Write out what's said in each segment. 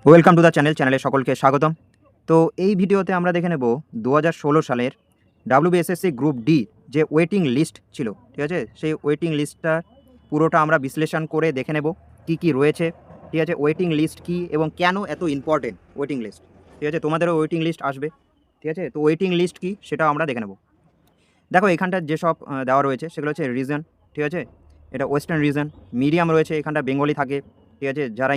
Welcome to the চ্যানেলে সকলকে স্বাগতম। তো এই ভিডিওতে আমরা দেখে নেব 2016 সালের WBSSC গ্রুপ ডি যে ওয়েটিং লিস্ট ছিল, ঠিক আছে? সেই ওয়েটিং লিস্টটা পুরোটা আমরা বিশ্লেষণ করে দেখে নেব কি কি রয়েছে, ঠিক আছে? ওয়েটিং লিস্ট কী এবং কেন এত ইম্পর্টেন্ট ওয়েটিং লিস্ট, ঠিক আছে? তোমাদেরও ওয়েটিং লিস্ট আসবে, ঠিক আছে? তো ওয়েটিং লিস্ট কী সেটাও আমরা দেখে নেব। দেখো এখানটার যেসব দেওয়া রয়েছে সেগুলো হচ্ছে রিজন, ঠিক আছে? এটা ওয়েস্টার্ন রিজন। মিডিয়াম রয়েছে, এখানটা বেঙ্গলি থাকে, ঠিক আছে? যারা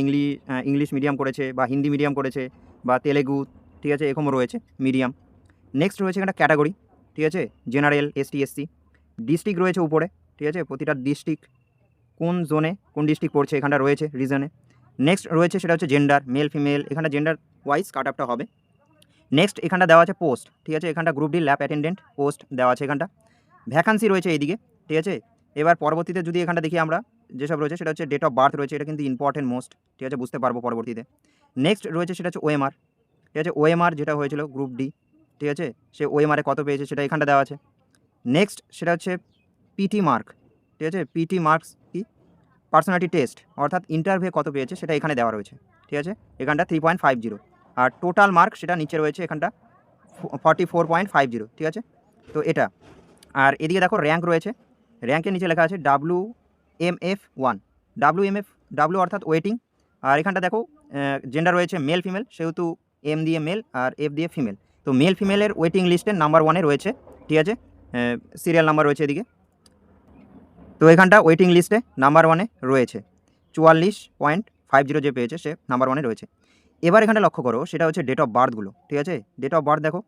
ইংলিশ মিডিয়াম করেছে বা হিন্দি মিডিয়াম করেছে বা তেলেগু, ঠিক আছে, এরকমও রয়েছে মিডিয়াম। নেক্সট রয়েছে এখানটা ক্যাটাগরি, ঠিক আছে? General, ST, SC. ডিস্ট্রিক্ট রয়েছে উপরে, ঠিক আছে? প্রতিটা ডিস্ট্রিক্ট কোন জোনে কোন ডিস্ট্রিক্ট পড়ছে এখানটা রয়েছে রিজনে। নেক্সট রয়েছে সেটা হচ্ছে জেন্ডার, মেল ফিমেল, এখানটা জেন্ডার ওয়াইজ কাট আপটা হবে। নেক্সট এখানটা দেওয়া আছে পোস্ট, ঠিক আছে? এখানটা group D lab attendant post দেওয়া আছে এখানটা। ভ্যাকান্সি রয়েছে এইদিকে, ঠিক আছে? এবার পরবর্তীতে যদি এখানটা দেখি আমরা যেসব রয়েছে সেটা হচ্ছে ডেট অফ বার্থ রয়েছে, এটা কিন্তু ইম্পর্টেন্ট মোস্ট, ঠিক আছে? বুঝতে পারবো পরবর্তীতে। নেক্সট রয়েছে সেটা হচ্ছে ওএমআর, ঠিক আছে? ওএমআর যেটা হয়েছিল গ্রুপ ডি, ঠিক আছে? সে ওএমআরে কত পেয়েছে সেটা এখানটা দেওয়া আছে। নেক্সট সেটা হচ্ছে পিটি মার্ক, ঠিক আছে? পিটি মার্কস কি পার্সোনালিটি টেস্ট, অর্থাৎ ইন্টারভিউ কত পেয়েছে সেটা এখানে দেওয়া রয়েছে, ঠিক আছে? এখানটা 3.50। আর টোটাল মার্ক সেটা নিচে রয়েছে এখানটা 44.50, ঠিক আছে? তো এটা। আর এদিকে দেখো র্যাঙ্ক রয়েছে, র্যাঙ্কের নিচে লেখা আছে WMF1। ডাব্লু অর্থাৎ ওয়েটিং। আর এখানটা দেখো জেন্ডার রয়েছে মেল ফিমেল, সেহেতু এম দিয়ে মেল আর এফ দিয়ে ফিমেল। তো মেল ফিমেলের ওয়েটিং লিস্টের নাম্বার 1-এ রয়েছে, ঠিক আছে? সিরিয়াল নাম্বার রয়েছে এদিকে। তো এখানটা ওয়েটিং লিস্টে নাম্বার 1-এ রয়েছে 44.50 যে পেয়েছে সে নাম্বার 1-এ রয়েছে। এবার এখানটা লক্ষ্য করো সেটা হচ্ছে ডেট অফ বার্থগুলো, ঠিক আছে? ডেট অফ বার্থ দেখো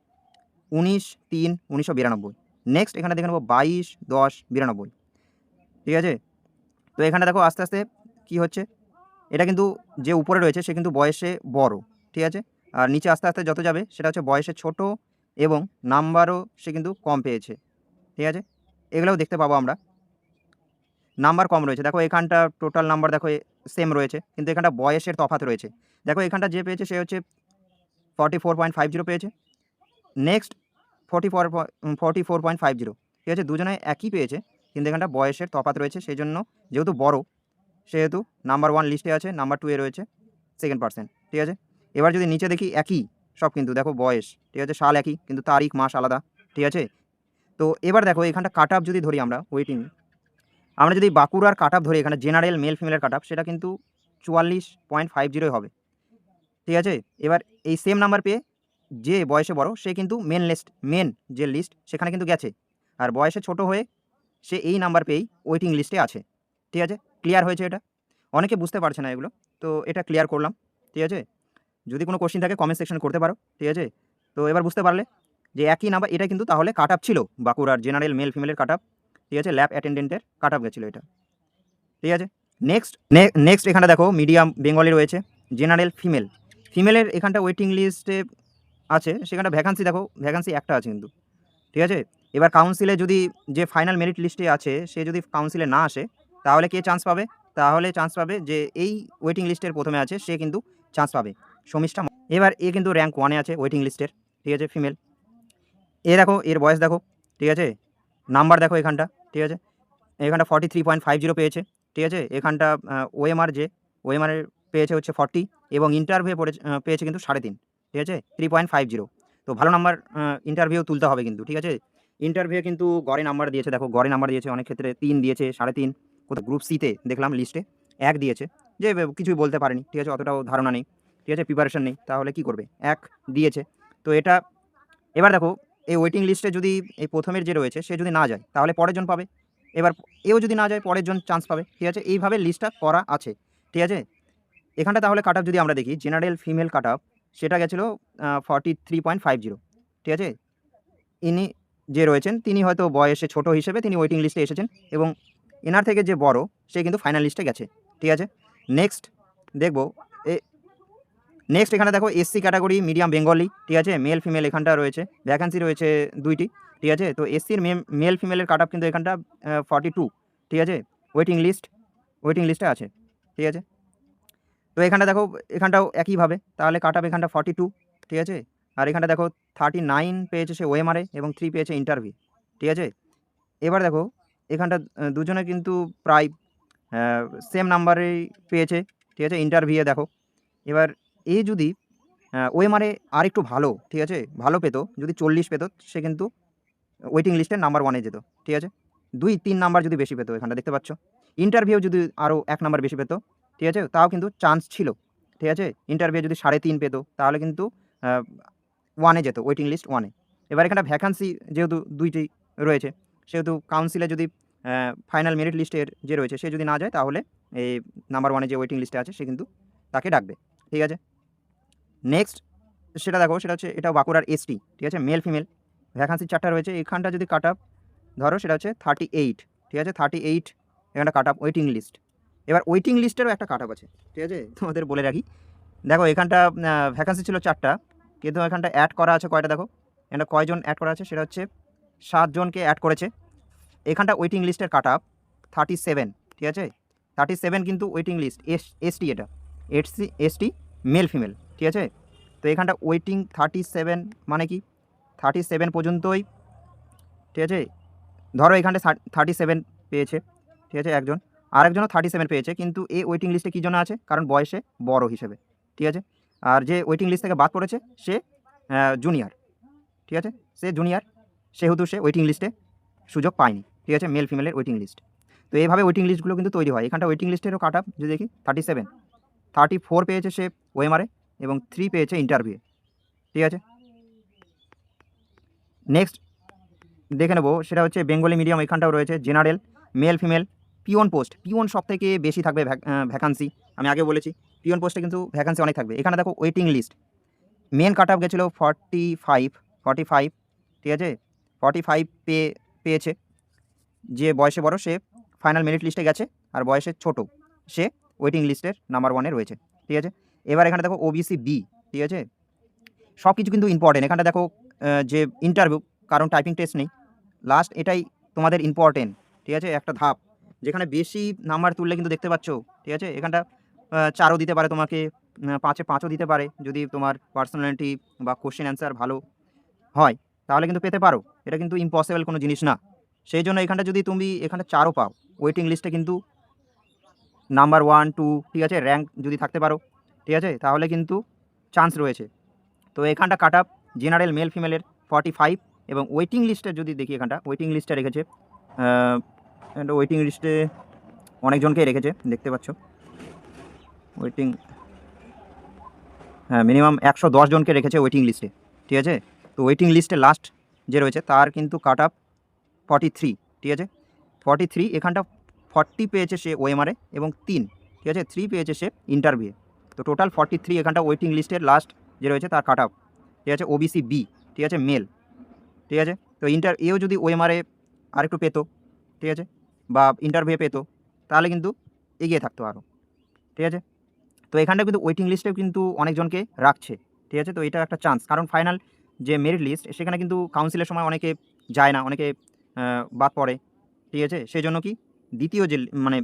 19/3/1992। নেক্সট এখানে দেখে নেবো 22/10/92, ঠিক আছে? তো এখানে দেখো আস্তে আস্তে কি হচ্ছে, এটা কিন্তু যে উপরে রয়েছে সে কিন্তু বয়সে বড়, ঠিক আছে? আর নিচে আস্তে আস্তে যত যাবে সেটা হচ্ছে বয়সে ছোট এবং নাম্বারও সে কিন্তু কম পেয়েছে, ঠিক আছে? এগুলোও দেখতে পাবো আমরা। নাম্বার কম রয়েছে, দেখো এখানটা টোটাল নাম্বার দেখো সেম রয়েছে, কিন্তু এখানটা বয়সের তফাৎ রয়েছে। দেখো এখানটা যে পেয়েছে সে হচ্ছে 44.50 পেয়েছে। নেক্সট 44.50, ঠিক আছে? দুজনে একই পেয়েছে, কিন্তু এখানটা বয়সের তফাৎ রয়েছে, সেই জন্য যেহেতু বড় সেহেতু নাম্বার 1 লিস্টে আছে, নাম্বার 2-এ রয়েছে সেকেন্ড পারসন, ঠিক আছে? এবার যদি নিচে দেখি একই সব, কিন্তু দেখো বয়স, ঠিক আছে? সাল একই কিন্তু তারিখ মাস আলাদা, ঠিক আছে? তো এবার দেখো এখানটা কাট আপ যদি ধরি আমরা ওয়েটিং, আমরা যদি বাঁকুড়ার কাট আপ ধরি, এখানে জেনারেল মেল ফিমেলের কাট আপ সেটা কিন্তু 44.50 হবে, ঠিক আছে? এবার এই সেম নাম্বার পেয়ে যে বয়সে বড় সে কিন্তু মেন যে লিস্ট সেখানে কিন্তু গেছে। আর বয়সে ছোট হয়ে সে এই নাম্বার পেয়েই ওয়েটিং লিস্টে আছে, ঠিক আছে? ক্লিয়ার হয়েছে এটা? অনেকে বুঝতে পারছে না এগুলো, তো এটা ক্লিয়ার করলাম, ঠিক আছে? যদি কোনো কোশ্চেন থাকে কমেন্ট সেকশনে করতে পারো, ঠিক আছে? তো এবার বুঝতে পারলে যে একই নাম্বার, এটা কিন্তু তাহলে কাট আপ ছিল বাঁকুড়ার জেনারেল মেল ফিমেলের কাট আপ, ঠিক আছে? ল্যাব অ্যাটেন্ডেন্টের কাট আপ গেছিলো এটা, ঠিক আছে? নেক্সট এখানটা দেখো মিডিয়াম বেঙ্গলি রয়েছে, জেনারেল ফিমেল। ফিমেলের এখানটা ওয়েটিং লিস্টে আছে, সেখানটা ভ্যাকান্সি দেখো, ভ্যাকান্সি একটা আছে কিন্তু, ঠিক আছে? এবার কাউন্সিলে যদি যে ফাইনাল মেরিট লিস্টে আছে সে যদি কাউন্সিলে না আসে তাহলে কে চান্স পাবে? তাহলে চান্স পাবে যে এই ওয়েটিং লিস্টের ১ম-এ আছে সে কিন্তু চান্স পাবে, শর্মিষ্ঠা। এবার এ কিন্তু র‍্যাঙ্ক 1-এ আছে ওয়েটিং লিস্টের, ঠিক আছে? ফিমেল। এ দেখো এর বয়স দেখো, ঠিক আছে? নাম্বার দেখো এখানটা, ঠিক আছে? এখানটা 43.50 পেয়েছে, ঠিক আছে? এখানটা ওএমআর এর পেয়েছে হচ্ছে 40 এবং ইন্টারভিউ পেয়েছে কিন্তু 3.5, ঠিক আছে? 3.50। তো ভালো নাম্বার ইন্টারভিউ তুলতে হবে কিন্তু, ঠিক আছে? ইন্টারভিউ কিন্তু গড়ে নাম্বার দিয়েছে, দেখো গড়ে নাম্বার দিয়েছে, অনেক ক্ষেত্রে 3 দিয়েছে, 3.5। কোথাও গ্রুপ সিতে দেখলাম লিস্টে 1 দিয়েছে, যে কিছুই বলতে পারেনি, ঠিক আছে? অতটাও ধারণা নেই, ঠিক আছে? প্রিপারেশন নেই, তাহলে কি করবে? 1 দিয়েছে। তো এটা এবার দেখো এই ওয়েটিং লিস্টে যদি এই ১ম-এর যে রয়েছে সে যদি না যায় তাহলে পরের জন পাবে। এবার এও যদি না যায় পরের জন চান্স পাবে, ঠিক আছে? এইভাবে লিস্টটা করা আছে, ঠিক আছে? এখানটা তাহলে কাট আপ যদি আমরা দেখি জেনারেল ফিমেল কাট আপ সেটা গেছিলো 43.50, ঠিক আছে? ইনি যে রয়েছেন তিনি হয়তো বয়সে ছোট হিসেবে তিনি ওয়েটিং লিস্টে এসেছেন এবং এনার থেকে যে বড় সে কিন্তু ফাইনাল লিস্টে গেছে, ঠিক আছে? নেক্সট দেখব এ নেক্সট এখানে দেখো এসসি ক্যাটাগরি মিডিয়াম বেঙ্গলি, ঠিক আছে? মেল ফিমেল এখানটা রয়েছে, ভ্যাকান্সি রয়েছে 2টি, ঠিক আছে? তো এসসির মেল ফিমেলের কাট আপ কিন্তু এখানটা 42, ঠিক আছে? ওয়েটিং লিস্টে আছে, ঠিক আছে? তো এখানটা দেখো এখানটাও একইভাবে তাহলে কাট আপ এখানটা 42, ঠিক আছে? আর এখানটা দেখো 39 পেয়েছে সে ওএমআরে এবং 3 পেয়েছে ইন্টারভিউ, ঠিক আছে? এবার দেখো এখানটা দুজনে কিন্তু প্রায় সেম নাম্বারেই পেয়েছে, ঠিক আছে? ইন্টারভিউয়ে দেখো। এবার এ যদি ওএমআরে আর একটু ভালো, ঠিক আছে, ভালো পেতো, যদি 40 পেতো, সে কিন্তু ওয়েটিং লিস্টের নাম্বার 1-এ যেত, ঠিক আছে। 2-3 নাম্বার যদি বেশি পেতো, এখানটা দেখতে পাচ্ছ। ইন্টারভিউ যদি আরও 1 নাম্বার বেশি পেতো, ঠিক আছে, তাও কিন্তু চান্স ছিল, ঠিক আছে। ইন্টারভিউ যদি 3.5 পেতো, তাহলে কিন্তু 1-এ যেত, ওয়েটিং লিস্ট 1-এ। এবার এখানটা ভ্যাকান্সি যেহেতু 2টি রয়েছে, সেহেতু কাউন্সিলে যদি ফাইনাল মেরিট লিস্টের যে রয়েছে, সে যদি না যায়, তাহলে এই নাম্বার 1-এ যে ওয়েটিং লিস্টে আছে, সে কিন্তু তাকে ডাকবে, ঠিক আছে। নেক্সট সেটা দেখো, সেটা হচ্ছে এটাও বাঁকুড়ার এসটি, ঠিক আছে, মেল ফিমেল ভ্যাকান্সি 4টা রয়েছে। এখানটা যদি কাট আপ ধরো, সেটা হচ্ছে 38, ঠিক আছে, 38 এখানটা কাট আপ ওয়েটিং লিস্ট। এবার ওয়েটিং লিস্টেরও একটা কাট আপ আছে, ঠিক আছে, তোমাদের বলে রাখি। দেখো এখানটা ভ্যাকান্সি ছিল 4টা, কিন্তু এখানটা অ্যাড করা আছে কয়টা দেখো, এখানটা কয়জন অ্যাড করা আছে, সেটা হচ্ছে 7 জনকে অ্যাড করেছে। এখানটা ওয়েটিং লিস্টের কাট আপ 37, ঠিক আছে, 37 কিন্তু ওয়েটিং লিস্ট এসটি, এটা এসটি মেল ফিমেল, ঠিক আছে। তো এখানটা ওয়েটিং 37 মানে কি 37 পর্যন্তই, ঠিক আছে। ধরো এখানটা 37 পেয়েছে, ঠিক আছে, একজন, আরেকজনও 37 পেয়েছে, কিন্তু এ ওয়েটিং লিস্টে কী জন্য আছে, কারণ বয়সে বড় হিসেবে, ঠিক আছে। আর যে ওয়েটিং লিস্ট থেকে বাদ পড়েছে সে জুনিয়র, ঠিক আছে, সে জুনিয়র, সেহেতু সে ওয়েটিং লিস্টে সুযোগ পায়নি, ঠিক আছে, মেল ফিমেলের ওয়েটিং লিস্ট। তো এইভাবে ওয়েটিং লিস্টগুলো কিন্তু তৈরি হয়। এখানটা ওয়েটিং লিস্টেরও কাট আপ যদি দেখি 37, 34 পেয়েছে সে ওএমআরে এবং 3 পেয়েছে ইন্টারভিউ, ঠিক আছে। নেক্সট দেখে নেবো, সেটা হচ্ছে বেঙ্গলি মিডিয়াম, এখানটাও রয়েছে general male female peon post. Peon সব থেকে বেশি থাকবে ভ্যাকান্সি, আমি আগে বলেছি পিওন পোস্টে কিন্তু ভ্যাকান্সি অনেক থাকবে। এখানে দেখো ওয়েটিং লিস্ট মেন কাট আপ গেছিলো 45, ঠিক আছে, 45 পেয়েছে। যে বয়সে বড় সে ফাইনাল মেরিট লিস্টে গেছে, আর বয়সে ছোট সে ওয়েটিং লিস্টের নাম্বার 1-এ রয়েছে, ঠিক আছে। এবার এখানে দেখো ওবিসি বি, ঠিক আছে, সব কিছু কিন্তু ইম্পর্টেন্ট। এখানটা দেখো যে ইন্টারভিউ, কারণ টাইপিং টেস্ট নেই, লাস্ট এটাই তোমাদের ইম্পর্টেন্ট, ঠিক আছে, একটা ধাপ যেখানে বেশি নাম্বার তুললে কিন্তু দেখতে পাচ্ছ, ঠিক আছে, এখানটা 4ও দিতে পারে তোমাকে, 5-এ 5ও দিতে পারে, যদি তোমার পার্সোনালিটি বা কোশ্চেন অ্যান্সার ভালো হয়, তাহলে কিন্তু পেতে পারো। এটা কিন্তু ইম্পসিবল কোনো জিনিস না। সেই জন্য এখানটা যদি তুমি এখানটা 4ও পাও, ওয়েটিং লিস্টে কিন্তু নাম্বার 1, 2, ঠিক আছে, র্যাঙ্ক যদি থাকতে পারো, ঠিক আছে, তাহলে কিন্তু চান্স রয়েছে। তো এখানটা কাট আপ জেনারেল মেল ফিমেলের 45, এবং ওয়েটিং লিস্টে যদি দেখি, এখানটা ওয়েটিং লিস্টে রেখেছে, ওয়েটিং লিস্টে অনেকজনকেই রেখেছে, দেখতে পাচ্ছ ওয়েটিং, হ্যাঁ, মিনিমাম 110 জনকে রেখেছে ওয়েটিং লিস্টে, ঠিক আছে। তো ওয়েটিং লিস্টে লাস্ট যে রয়েছে তার কিন্তু কাট আপ 43, ঠিক আছে, 43। এখানটা 40 পেয়েছে সে ওএমআরে এবং 3, ঠিক আছে, 3 পেয়েছে সে ইন্টারভিউ। তো টোটাল 43 এখানটা ওয়েটিং লিস্টের লাস্ট যে রয়েছে তার কাট আপ, ঠিক আছে, ওবিসি বি, ঠিক আছে, মেল, ঠিক আছে। তো এও যদি ওএমআরে আরেকটু পেতো, ঠিক আছে, বা ইন্টারভিউ পেতো, তাহলে কিন্তু এগিয়ে থাকতো আরও, ঠিক আছে। তো এখানটা কিন্তু ওয়েটিং লিস্টেও কিন্তু অনেকজনকে রাখছে, ঠিক আছে। তো এটা একটা চান্স, কারণ ফাইনাল যে মেরিট লিস্ট সেখানে কিন্তু কাউন্সিলের সময় অনেকে যায় না, অনেকে বাদ পড়ে, ঠিক আছে। সেই জন্য কি দ্বিতীয় যে মানে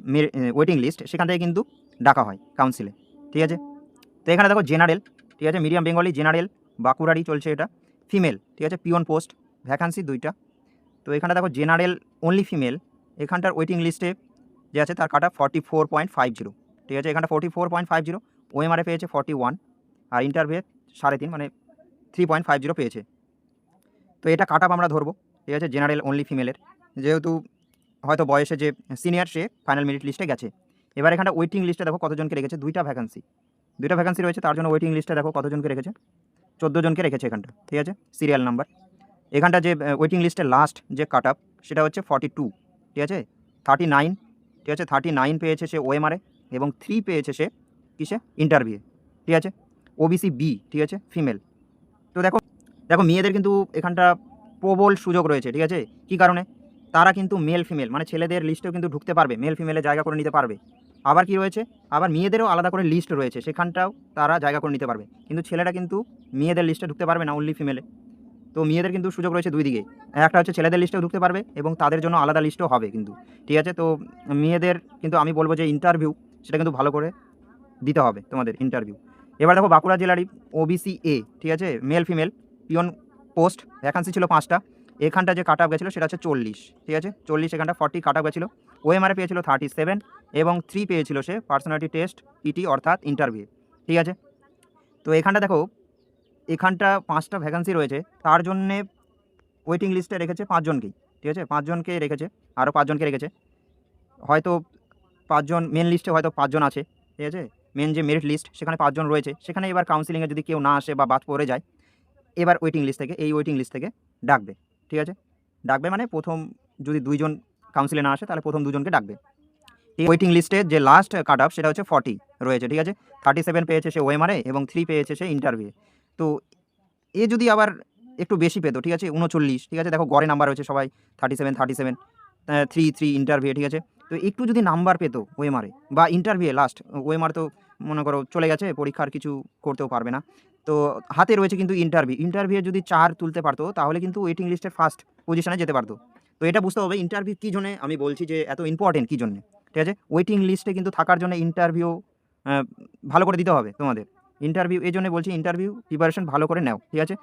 ওয়েটিং লিস্ট, সেখান থেকে কিন্তু ডাকা হয় কাউন্সিলে, ঠিক আছে। তো এখানে দেখো জেনারেল, ঠিক আছে, মিডিয়াম বেঙ্গলি জেনারেল বাঁকুড়ারই চলছে এটা, ফিমেল, ঠিক আছে, পিওন পোস্ট ভ্যাকান্সি 2টা। তো এখানে দেখো জেনারেল অনলি ফিমেল, এখানটার ওয়েটিং লিস্টে যে আছে তার কাটা 44.50, ঠিক আছে, এখানটা 44.50, ওএমআরে পেয়েছে 41, আর ইন্টারভিউ 3.5 মানে 3.50 পেয়েছে। তো এটা কাট আপ আমরা ধরবো, ঠিক আছে, জেনারেল অনলি ফিমেলের, যেহেতু হয়তো বয়সে যে সিনিয়র সে ফাইনাল মেরিট লিস্টে গেছে। এবার এখানটা ওয়েটিং লিস্টে দেখো কতজনকে রেখেছে, 2টা ভ্যাকান্সি রয়েছে, তার জন্য ওয়েটিং লিস্টে দেখো কতজনকে রেখেছে, 14 জনকে রেখেছে এখানটা, ঠিক আছে, সিরিয়াল নাম্বার। এখানটা যে ওয়েটিং লিস্টের লাস্ট যে কাট আপ সেটা হচ্ছে 42, ঠিক আছে, 39, ঠিক আছে, 39 পেয়েছে সে ওএমআরে এবং 3 পেয়েছে সে কিসে ইন্টারভিউ, ঠিক আছে, ওবিসি বি, ঠিক আছে, ফিমেল। তো দেখো মেয়েদের কিন্তু এখানটা প্রবল সুযোগ রয়েছে, ঠিক আছে। কী কারণে, তারা কিন্তু মেল ফিমেল মানে ছেলেদের লিস্টেও কিন্তু ঢুকতে পারবে, মেল ফিমেলে জায়গা করে নিতে পারবে। আবার কি রয়েছে, আবার মেয়েদেরও আলাদা করে লিস্ট রয়েছে, সেখানটাও তারা জায়গা করে নিতে পারবে, কিন্তু ছেলেরা কিন্তু মেয়েদের লিস্টে ঢুকতে পারবে না, অনলি ফিমেলে। তো মেয়েদের কিন্তু সুযোগ রয়েছে 2 দিকেই, একটা হচ্ছে ছেলেদের লিস্টেও ঢুকতে পারবে এবং তাদের জন্য আলাদা লিস্টও হবে কিন্তু, ঠিক আছে। তো মেয়েদের কিন্তু আমি বলবো যে ইন্টারভিউ সেটা কিন্তু ভালো করে দিতে হবে তোমাদের ইন্টারভিউ। এবার দেখো বাঁকুড়া জেলারই ওবিসি এ, ঠিক আছে, male female peon post vacancy ছিল 5টা। এখানটা যে কাট আপ গেছিলো সেটা হচ্ছে 40, ঠিক আছে, 40, এখানটা 40 কাট আপ গেছিলো। ওএমআরে পেয়েছিল 37 এবং 3 পেয়েছিল সে পার্সোনালিটি টেস্ট পিটি অর্থাৎ ইন্টারভিউ, ঠিক আছে। তো এখানটা দেখো, এখানটা 5টা ভ্যাকেন্সি রয়েছে, তার জন্যে ওয়েটিং লিস্টে রেখেছে 5 জনকেই, ঠিক আছে? 5 জনকে রেখেছে, আরও 5 জনকে রেখেছে। হয়তো 5 জন মেন লিস্টে হয়তো 5 জন আছে, ঠিক আছে? মেন যে মেরিট লিস্ট সেখানে 5 জন রয়েছে। সেখানে এবার কাউন্সেলিংয়ে যদি কেউ না আসে বা বাদ পড়ে যায়, এবার ওয়েটিং লিস্ট থেকে, এই ওয়েটিং লিস্ট থেকে ডাকবে, ঠিক আছে? ডাকবে মানে প্রথম যদি 2 জন কাউন্সিলে না আসে, তাহলে প্রথম 2 জনকে ডাকবে। এই ওয়েটিং লিস্টের যে লাস্ট কাট অফ সেটা হচ্ছে 40 রয়েছে, ঠিক আছে? 37 পেয়েছে সে ওএমআরে এবং 3 পেয়েছে সে ইন্টারভিউ। তো এ যদি আবার একটু বেশি পেত, ঠিক আছে? 39, ঠিক আছে? দেখো গড়ে নাম্বার রয়েছে সবাই 37, 37, 3 ইন্টারভিউ, ঠিক আছে? তো একটু যদি নাম্বার পেত ওএমআরে বা ইন্টারভিউ লাস্ট, ওএমআর তো মনে করো চলে গেছে, পরীক্ষার কিছু করতেও পারবে না। তো হাতে রয়েছে কিন্তু ইন্টারভিউ যদি 4 তুলতে পারতো, তাহলে কিন্তু ওয়েটিং লিস্টের ফার্স্ট পজিশনে যেতে পারতো। তো এটা বুঝতে হবে ইন্টারভিউ কী জন্যে আমি বলছি যে এত ইম্পর্টেন্ট কী জন্যে, ঠিক আছে? ওয়েটিং লিস্টে কিন্তু থাকার জন্য ইন্টারভিউ ভালো করে দিতে হবে তোমাদের। ইন্টারভিউ এই জন্যে বলছি, ইন্টারভিউ প্রিপারেশন ভালো করে নাও, ঠিক আছে?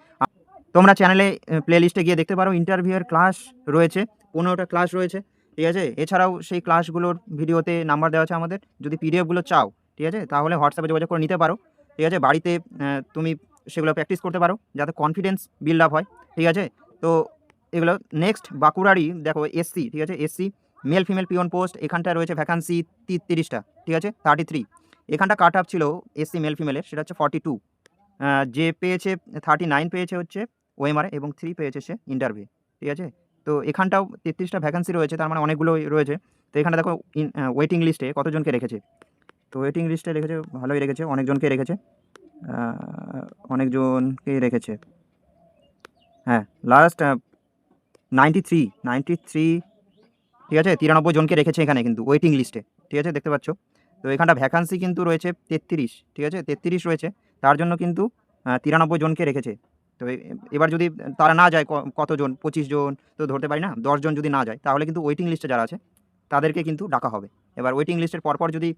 তোমরা চ্যানেলে প্লে লিস্টে গিয়ে দেখতে পারো, ইন্টারভিউয়ের ক্লাস রয়েছে, 15টা ক্লাস রয়েছে, ঠিক আছে? এছাড়াও সেই ক্লাসগুলোর ভিডিওতে নাম্বার দেওয়া আছে আমাদের। যদি পিডিএফগুলো চাও, ঠিক আছে? তাহলে হোয়াটসঅ্যাপে যোগাযোগ করে নিতে পারো, ঠিক আছে? বাড়িতে তুমি সেগুলো প্র্যাকটিস করতে পারো, যাতে কনফিডেন্স বিল্ড আপ হয়, ঠিক আছে? তো এগুলো নেক্সট বাঁকুড়ারই দেখো এসসি, ঠিক আছে? SC male female peon post, এখানটায় রয়েছে ভ্যাকান্সি 30টা, ঠিক আছে? 33। এখানটা কাট অফ ছিল এসসি মেল ফিমেলের, সেটা হচ্ছে 42। যে পেয়েছে 39 পেয়েছে হচ্ছে ওএমআরে এবং 3 পেয়েছে সে ইন্টারভিউ, ঠিক আছে? তো এখানটাও 33টা ভ্যাকেন্সি রয়েছে, তার মানে অনেকগুলোই রয়েছে। তো এখানটা দেখো ওয়েটিং লিস্টে কতজনকে রেখেছে। তো ওয়েটিং লিস্টে রেখেছে, ভালোই রেখেছে, অনেকজনকে রেখেছে, অনেকজনকেই রেখেছে। হ্যাঁ, লাস্ট 93, ঠিক আছে? 93 জনকে রেখেছে এখানে কিন্তু ওয়েটিং লিস্টে, ঠিক আছে? দেখতে পাচ্ছ। তো এখানটা ভ্যাকান্সি কিন্তু রয়েছে 33, ঠিক আছে? 33 রয়েছে, তার জন্য কিন্তু 93 জনকে রেখেছে। তো এবার যদি তারা না যায়, কতজন, 25 জন তো ধরতে পারি না, 10 জন যদি না যায়, তাহলে কিন্তু ওয়েটিং লিস্টে যারা আছে তাদেরকে কিন্তু ডাকা হবে। এবার ওয়েটিং লিস্টের পরপর যদি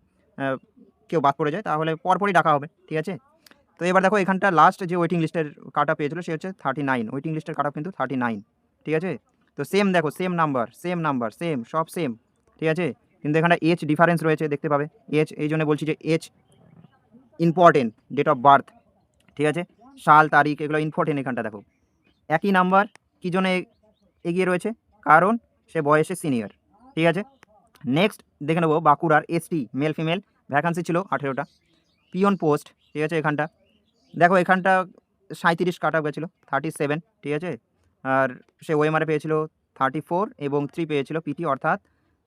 কেউ বাদ পড়ে যায়, তাহলে পরপরই ডাকা হবে, ঠিক আছে? তো এবার দেখো এখানটা লাস্ট যে ওয়েটিং লিস্টের কাট অফ পেয়েছিল সে হচ্ছে 39। ওয়েটিং লিস্টের কাট অফ কিন্তু 39, ঠিক আছে? তো সেম দেখো, সেম নাম্বার, সেম, সব সেম, ঠিক আছে? কিন্তু এখানে এজ ডিফারেন্স রয়েছে, দেখতে পাবে। এজ এই জন্য বলছি যে as important, date of birth, ঠিক আছে? সাল, তারিখ, এগুলো ইম্পর্টেন্ট। এখানটা দেখো একই নাম্বার, কী জন্য এগিয়ে রয়েছে? কারণ সে বয়সে সিনিয়র, ঠিক আছে? নেক্সট দেখে নেবো বাঁকুড়ার এসটি মেল ফিমেল, ভ্যাকান্সি ছিল 18টা, পিওন পোস্ট, ঠিক আছে? এখানটা দেখো, এখানটা 37 কাট অফ গেছিলো, 37, ঠিক আছে? আর সে ওএমআরে পেয়েছিল 34 এবং 3 পেয়েছিল পিটি, অর্থাৎ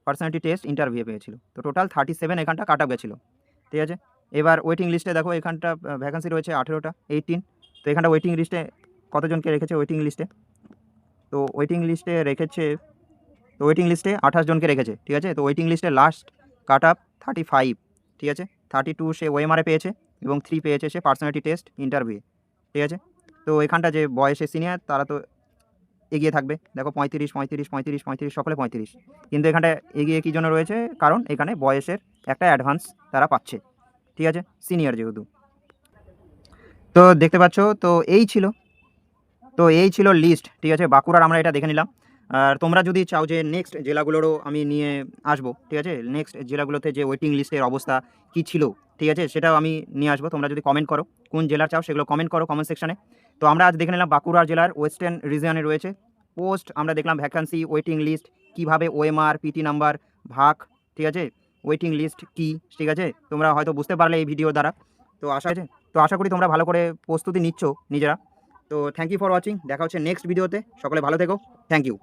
পার্সোনালিটি টেস্ট ইন্টারভিউ পেয়েছিল। তো টোটাল 37 এখানটা কাট অফ গেছিলো, ঠিক আছে? এবার ওয়েটিং লিস্টে দেখো, এখানটা ভ্যাকান্সি রয়েছে 18টা, 18। তো এখানটা ওয়েটিং লিস্টে কতজনকে রেখেছে ওয়েটিং লিস্টে? তো ওয়েটিং লিস্টে রেখেছে, তো ওয়েটিং লিস্টে 28 জনকে রেখেছে, ঠিক আছে? তো ওয়েটিং লিস্টে লাস্ট কাট অফ 35, ঠিক আছে? 32 সে ওএমআরে পেয়েছে এবং 3 পেয়েছে সে পার্সোনালিটি টেস্ট ইন্টারভিউ, ঠিক আছে? তো এখানটা যে বয়সে সিনিয়র তারা তো এগিয়ে থাকবে। দেখো 35, 35, 35, 35, সকলে 35। কিন্তু এখানটা এগিয়ে কী জন্য রয়েছে? কারণ এখানে বয়সের একটা অ্যাডভান্স তারা পাচ্ছে, ঠিক আছে? সিনিয়র যেহেতু। তো দেখতে পাচ্ছ, তো এই ছিল লিস্ট, ঠিক আছে? বাঁকুড়ার আমরা এটা দেখে নিলাম। আর তোমরা যদি চাও যে নেক্সট জেলাগুলোরও আমি নিয়ে আসবো, ঠিক আছে? নেক্সট জেলাগুলোতে যে ওয়েটিং লিস্টের অবস্থা কী ছিল, ঠিক আছে? সেটাও আমি নিয়ে আসবো। তোমরা যদি কমেন্ট করো কোন জেলার চাও, সেগুলো কমেন্ট করো কমেন্ট সেকশানে। তো আমরা আজ দেখে নিলাম বাঁকুড়া জেলার ওয়েস্টার্ন রিজিয়নে রয়েছে পোস্ট, আমরা দেখলাম ভ্যাকান্সি, ওয়েটিং লিস্ট, কীভাবে ওএমআর, পিটি নাম্বার, ভাগ, ঠিক আছে? ওয়েটিং লিস্ট কী, ঠিক আছে? তোমরা হয়তো বুঝতে পারলে এই ভিডিও দ্বারা। তো আশা করি তোমরা ভালো করে প্রস্তুতি নিচ্ছ নিজেরা। তো থ্যাংক ইউ ফর ওয়াচিং। দেখা হচ্ছে নেক্সট ভিডিওতে। সকলে ভালো থেকো। Thank you.